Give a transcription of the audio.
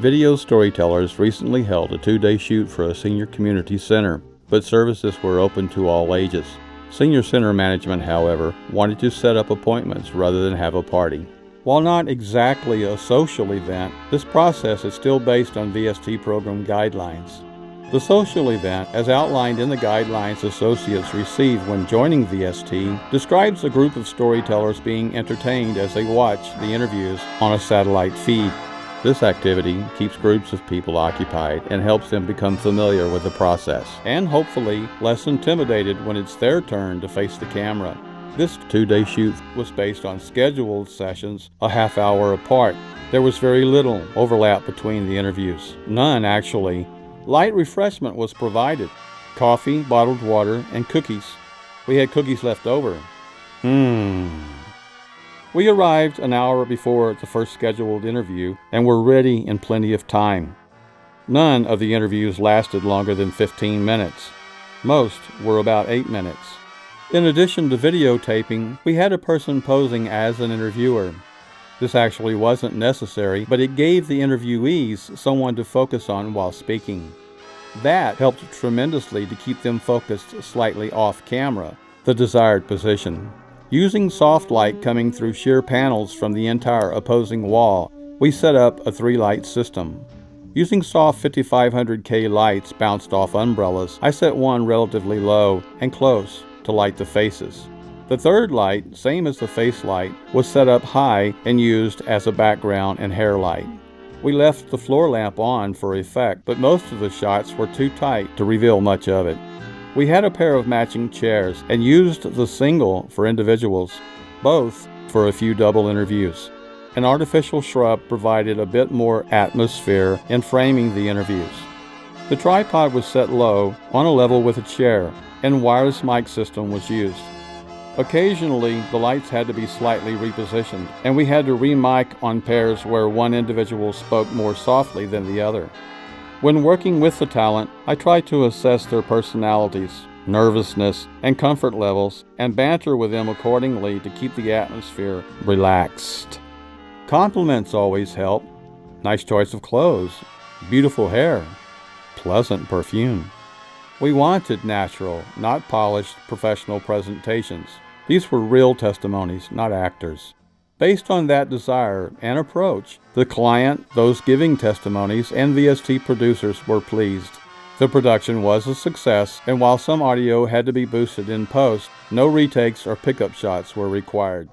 Video Storytellers recently held a 2-day shoot for a senior community center, but services were open to all ages. Senior center management, however, wanted to set up appointments rather than have a party. While not exactly a social event, this process is still based on VST program guidelines. The social event, as outlined in the guidelines associates receive when joining VST, describes a group of storytellers being entertained as they watch the interviews on a satellite feed. This activity keeps groups of people occupied and helps them become familiar with the process, and hopefully less intimidated when it's their turn to face the camera. This 2-day shoot was based on scheduled sessions a half hour apart. There was very little overlap between the interviews. None, actually. Light refreshment was provided. Coffee, bottled water, and cookies. We had cookies left over. We arrived an hour before the first scheduled interview and were ready in plenty of time. None of the interviews lasted longer than 15 minutes. Most were about 8 minutes. In addition to videotaping, we had a person posing as an interviewer. This actually wasn't necessary, but it gave the interviewees someone to focus on while speaking. That helped tremendously to keep them focused slightly off camera, the desired position. Using soft light coming through sheer panels from the entire opposing wall, we set up a 3-light system. Using soft 5500K lights bounced off umbrellas, I set one relatively low and close to light the faces. The third light, same as the face light, was set up high and used as a background and hair light. We left the floor lamp on for effect, but most of the shots were too tight to reveal much of it. We had a pair of matching chairs and used the single for individuals, both for a few double interviews. An artificial shrub provided a bit more atmosphere in framing the interviews. The tripod was set low, on a level with a chair, and wireless mic system was used. Occasionally, the lights had to be slightly repositioned, and we had to re-mic on pairs where one individual spoke more softly than the other. When working with the talent, I try to assess their personalities, nervousness, and comfort levels, and banter with them accordingly to keep the atmosphere relaxed. Compliments always help. Nice choice of clothes, beautiful hair, pleasant perfume. We wanted natural, not polished, professional presentations. These were real testimonies, not actors. Based on that desire and approach, the client, those giving testimonies, and VST producers were pleased. The production was a success, and while some audio had to be boosted in post, no retakes or pickup shots were required.